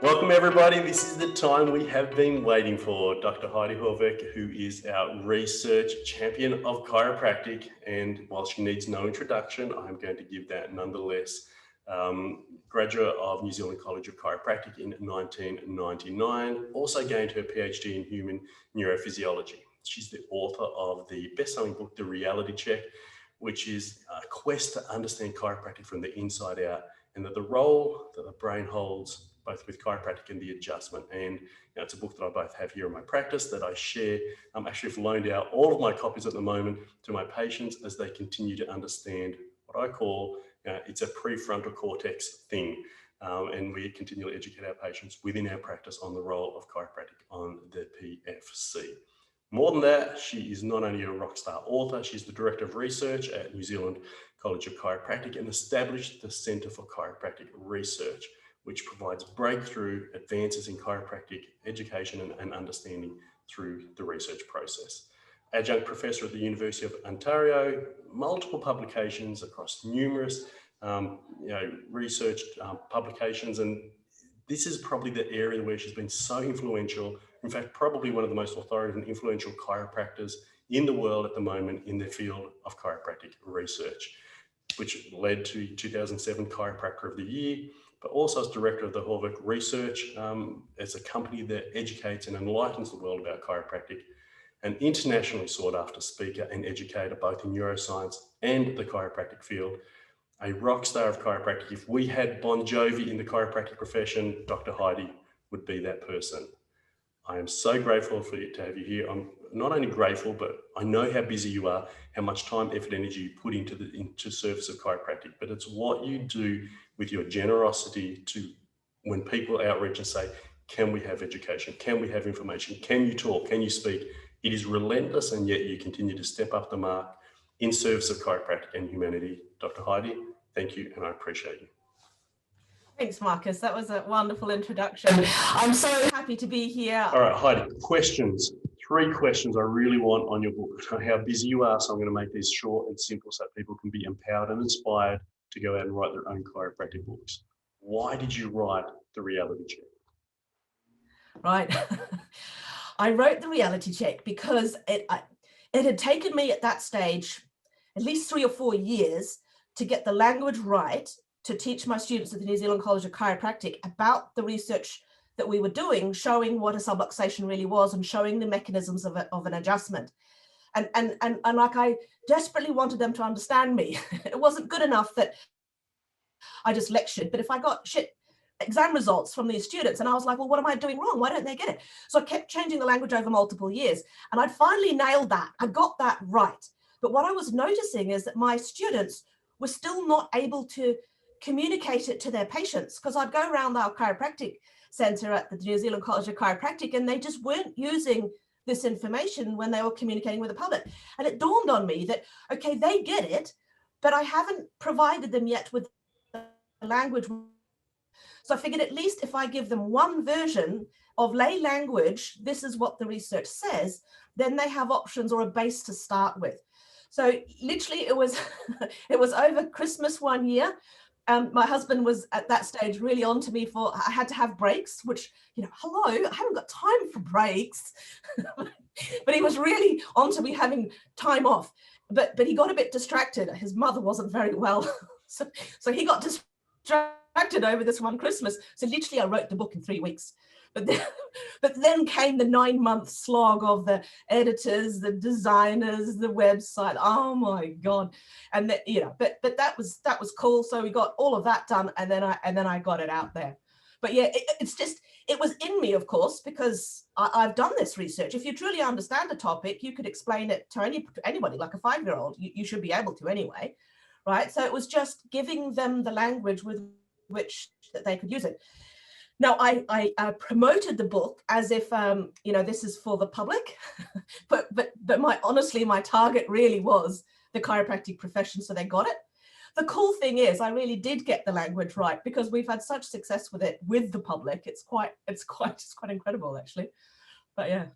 Welcome everybody. This is the time we have been waiting for. Dr. Heidi Haavik, who is our research champion of chiropractic, and while she needs no introduction, I'm going to give that nonetheless. Graduate of New Zealand College of Chiropractic in 1999, also gained her PhD in human neurophysiology. She's the author of the best-selling book, The Reality Check, which is a quest to understand chiropractic from the inside out, and that the role that the brain holds both with chiropractic and the adjustment. And it's a book that I both have here in my practice that I share. I'm actually have loaned out all of my copies at the moment to my patients as they continue to understand what I call, it's a prefrontal cortex thing. And we continually educate our patients within our practice on the role of chiropractic on the PFC. More than that, she is not only a rock star author, she's the director of research at New Zealand College of Chiropractic and established the Centre for Chiropractic Research, which provides breakthrough advances in chiropractic education and understanding through the research process. Adjunct professor at the University of Ontario, multiple publications across numerous research publications, and this is probably the area where she's been so influential. In fact, probably one of the most authoritative and influential chiropractors in the world at the moment in the field of chiropractic research, which led to 2007 Chiropractor of the Year, but also as director of the Haavik Research. It's a company that educates and enlightens the world about chiropractic, an internationally sought after speaker and educator, both in neuroscience and the chiropractic field, a rock star of chiropractic. If we had Bon Jovi in the chiropractic profession, Dr. Heidi would be that person. I am so grateful for you to have you here. I'm not only grateful, but I know how busy you are, how much time, effort, energy you put into service of chiropractic, but it's what you do with your generosity to when people outreach and say, can we have education? Can we have information? Can you talk? Can you speak? It is relentless, and yet you continue to step up the mark in service of chiropractic and humanity. Dr. Heidi, thank you, and I appreciate you. Thanks, Marcus. That was a wonderful introduction. I'm so happy to be here. All right, Heidi, questions. 3 questions I really want on your book. I know how busy you are, so I'm going to make these short and simple so people can be empowered and inspired to go out and write their own chiropractic books. Why did you write The Reality Check? Right. I wrote The Reality Check because it had taken me at that stage at least 3 or 4 years to get the language right to teach my students at the New Zealand College of Chiropractic about the research that we were doing, showing what a subluxation really was and showing the mechanisms of an adjustment. And like I desperately wanted them to understand me. It wasn't good enough that I just lectured, but if I got exam results from these students and I was like, well, what am I doing wrong? Why don't they get it? So I kept changing the language over multiple years, and I'd finally nailed that. I got that right. But what I was noticing is that my students were still not able to communicate it to their patients, because I'd go around our chiropractic center at the New Zealand College of Chiropractic and they just weren't using this information when they were communicating with the public. And it dawned on me that, okay, they get it, but I haven't provided them yet with the language. So I figured at least if I give them one version of lay language, this is what the research says, then they have options or a base to start with. So literally it was it was over Christmas one year. My husband was at that stage really on to me for, I had to have breaks, which, hello, I haven't got time for breaks. But he was really on to me having time off. But he got a bit distracted. His mother wasn't very well. So he got distracted over this one Christmas. So literally I wrote the book in 3 weeks. But then came the 9-month slog of the editors, the designers, the website. Oh my God! And but that was cool. So we got all of that done, and then I got it out there. But yeah, it was in me, of course, because I've done this research. If you truly understand a topic, you could explain it to anybody, like a 5-year-old. You should be able to anyway, right? So it was just giving them the language with which that they could use it. Now, I promoted the book as if, this is for the public, but honestly, my target really was the chiropractic profession, so they got it. The cool thing is I really did get the language right, because we've had such success with it with the public. It's quite incredible, actually. But yeah.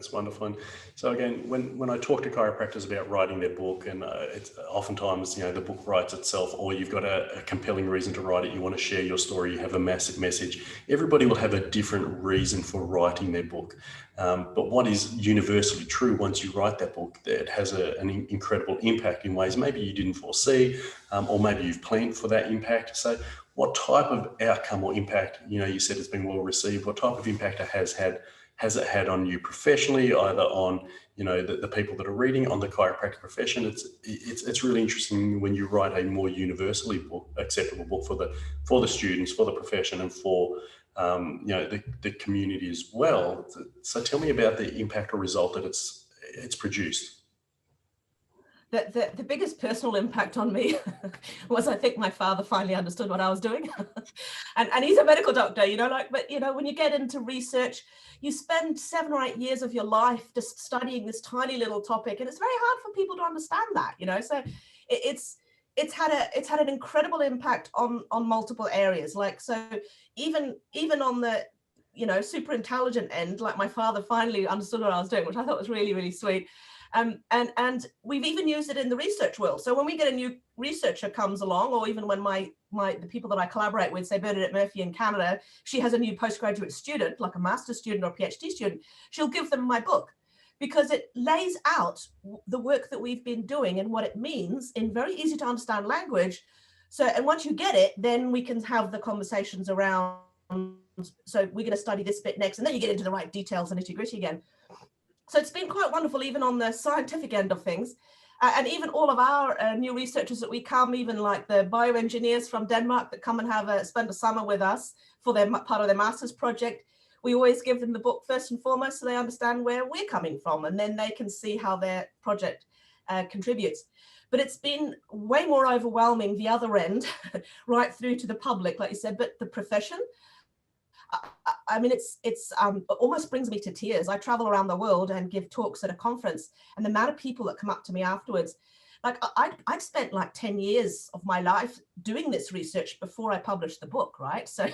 That's wonderful. And so again, when I talk to chiropractors about writing their book, and it's oftentimes, you know, the book writes itself, or you've got a compelling reason to write it, you want to share your story, you have a massive message. Everybody will have a different reason for writing their book. But what is universally true, once you write that book, that it has an incredible impact in ways maybe you didn't foresee, or maybe you've planned for that impact. So what type of outcome or impact, you know, you said it's been well received, what type of impact it has it had on you professionally, either on, you know, the people that are reading, on the chiropractic profession? It's really interesting when you write a more universally acceptable book for the students, for the profession, and for you know, the community as well. So tell me about the impact or result that it's produced. The biggest personal impact on me was, I think, my father finally understood what I was doing. And he's a medical doctor, you know, like, but you know, when you get into research, you spend 7 or 8 years of your life just studying this tiny little topic, and it's very hard for people to understand that, you know. So it's had an incredible impact on multiple areas. Like, so even on the, you know, super intelligent end, like my father finally understood what I was doing, which I thought was really, really sweet. And we've even used it in the research world. So when we get a new researcher comes along, or even when the people that I collaborate with, say Bernadette Murphy in Canada, she has a new postgraduate student, like a master's student or a PhD student, she'll give them my book, because it lays out the work that we've been doing and what it means in very easy to understand language. So, and once you get it, then we can have the conversations around, so we're going to study this bit next, and then you get into the right details and nitty-gritty again. So it's been quite wonderful, even on the scientific end of things. And even all of our new researchers that we come, even like the bioengineers from Denmark that come and spend a summer with us for their part of their master's project, we always give them the book first and foremost, so they understand where we're coming from, and then they can see how their project contributes. But it's been way more overwhelming the other end, right through to the public, like you said, but the profession. I mean, it almost brings me to tears. I travel around the world and give talks at a conference, and the amount of people that come up to me afterwards, like I'd spent like 10 years of my life doing this research before I published the book, right? So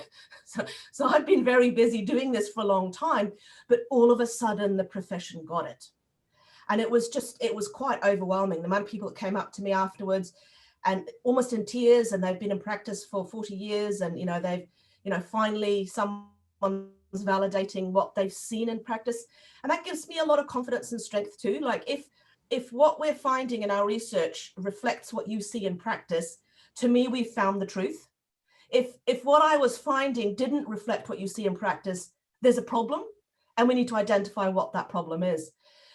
I've been very busy doing this for a long time, but all of a sudden the profession got it. And it was quite overwhelming. The amount of people that came up to me afterwards and almost in tears, and they've been in practice for 40 years, and, you know, finally someone's validating what they've seen in practice. And that gives me a lot of confidence and strength too. Like, if what we're finding in our research reflects what you see in practice, to me, we've found the truth. If what I was finding didn't reflect what you see in practice, there's a problem, and we need to identify what that problem is.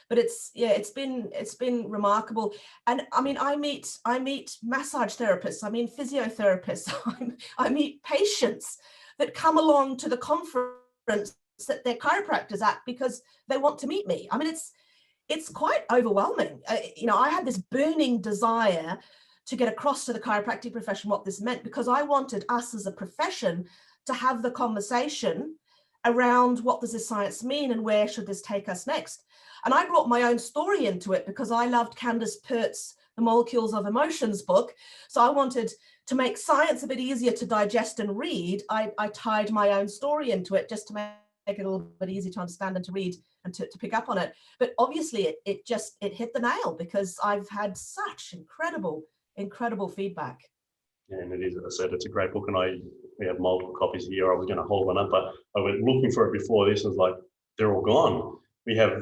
But it's been remarkable. And I mean, I meet massage therapists, I mean physiotherapists, I meet patients that come along to the conference that they're chiropractors at because they want to meet me. I mean, it's quite overwhelming. You know, I had this burning desire to get across to the chiropractic profession what this meant, because I wanted us as a profession to have the conversation around what does this science mean and where should this take us next. And I brought my own story into it because I loved Candace Pert's The Molecules of Emotions book. So I wanted to make science a bit easier to digest and read. I tied my own story into it just to make it a little bit easier to understand and to read and to pick up on it. But obviously it hit the nail, because I've had such incredible feedback. Yeah, and it is, as I said, it's a great book, and we have multiple copies here. I was going to hold one up, but I was looking for it before this. Was like, they're all gone. We have.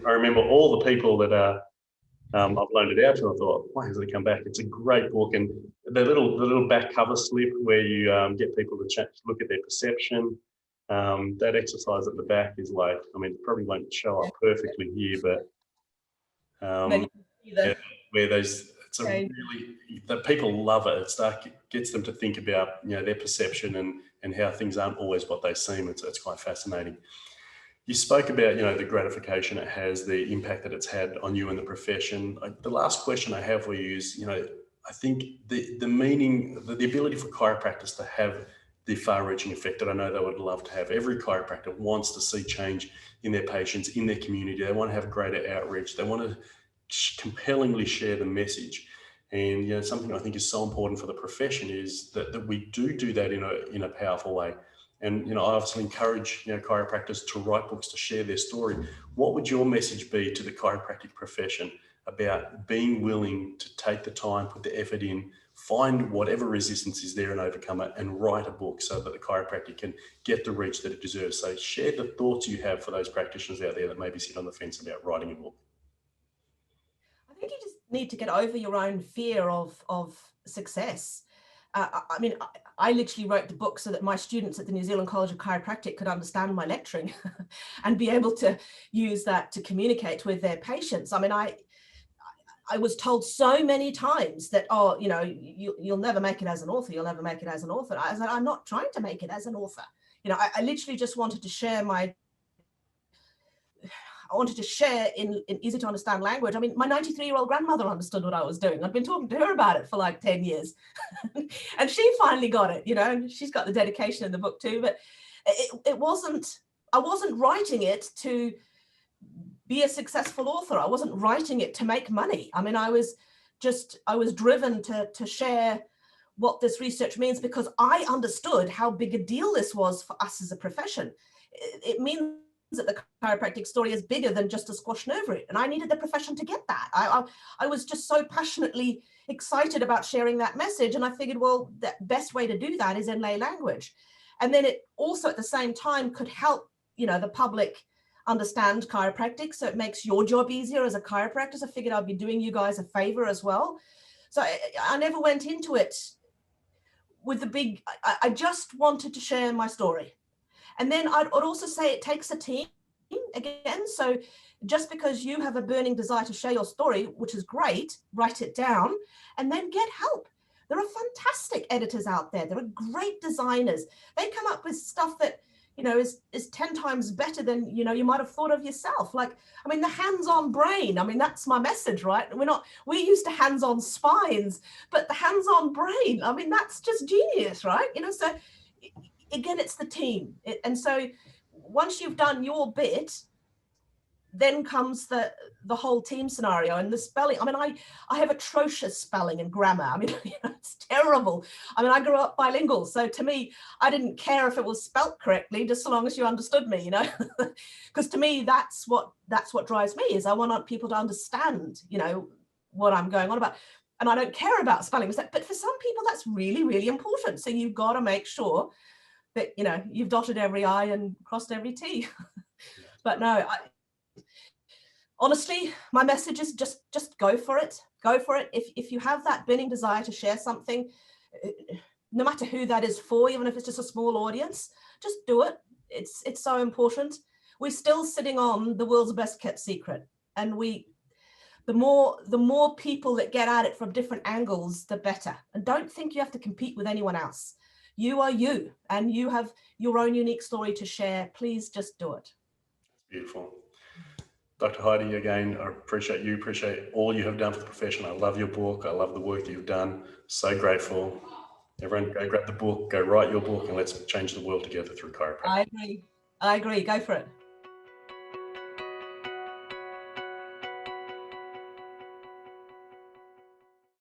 I remember all the people that I've loaned it out to. I thought, why hasn't it come back? It's a great book, and the little back cover slip where you get people to look at their perception. That exercise at the back is like, I mean, it probably won't show up perfectly here, but yeah, where those. It's a really, that people love it. It gets them to think about, you know, their perception and how things aren't always what they seem. It's quite fascinating. You spoke about, you know, the gratification it has, the impact that it's had on you and the profession. The last question I have for you is, you know, I think the meaning, the ability for chiropractors to have the far-reaching effect that I know they would love to have. Every chiropractor wants to see change in their patients, in their community. They want to have greater outreach. They want to compellingly share the message. And, you know, something I think is so important for the profession is that we do that in a powerful way. And, I obviously encourage, chiropractors to write books, to share their story. What would your message be to the chiropractic profession about being willing to take the time, put the effort in, find whatever resistance is there and overcome it, and write a book so that the chiropractic can get the reach that it deserves? So share the thoughts you have for those practitioners out there that maybe sit on the fence about writing a book. I think you just need to get over your own fear of success. I mean, I literally wrote the book so that my students at the New Zealand College of Chiropractic could understand my lecturing and be able to use that to communicate with their patients. I mean, I was told so many times that, oh, you'll never make it as an author. You'll never make it as an author. I said, I'm not trying to make it as an author. I literally just wanted to share in easy to understand language. I mean, my 93-year-old grandmother understood what I was doing. I've been talking to her about it for like 10 years. And she finally got it, and she's got the dedication in the book too. But I wasn't writing it to be a successful author. I wasn't writing it to make money. I mean, I was driven to share what this research means, because I understood how big a deal this was for us as a profession. It means that the chiropractic story is bigger than just a squash nerve root. And I needed the profession to get that. I was just so passionately excited about sharing that message. And I figured, well, the best way to do that is in lay language. And then it also at the same time could help, the public understand chiropractic. So it makes your job easier as a chiropractor. So I figured I'd be doing you guys a favor as well. So I never went into it with the big, I just wanted to share my story. And then I'd also say it takes a team again. So just because you have a burning desire to share your story, which is great, write it down and then get help. There are fantastic editors out there. There are great designers. They come up with stuff that, is 10 times better than, you might have thought of yourself. Like, I mean, the hands-on brain, I mean, that's my message, right? We're used to hands-on spines, but the hands-on brain, I mean, that's just genius, right? So again, it's the team. And so once you've done your bit, then comes the whole team scenario and the spelling. I mean, I have atrocious spelling and grammar. I mean, it's terrible. I mean, I grew up bilingual. So to me, I didn't care if it was spelt correctly, just so long as you understood me, because to me, that's what drives me, is I want people to understand, what I'm going on about. And I don't care about spelling mistakes, but for some people, that's really, really important. So you've got to make sure that, you've dotted every I and crossed every T. But no, honestly, my message is just go for it. Go for it. If you have that burning desire to share something, no matter who that is for, even if it's just a small audience, just do it. It's so important. We're still sitting on the world's best kept secret. And the more people that get at it from different angles, the better. And don't think you have to compete with anyone else. You are you, and you have your own unique story to share. Please just do it. Beautiful. Dr. Heidi, again, I appreciate all you have done for the profession. I love your book. I love the work that you've done. So grateful. Everyone go grab the book, go write your book, and let's change the world together through chiropractic. I agree. Go for it.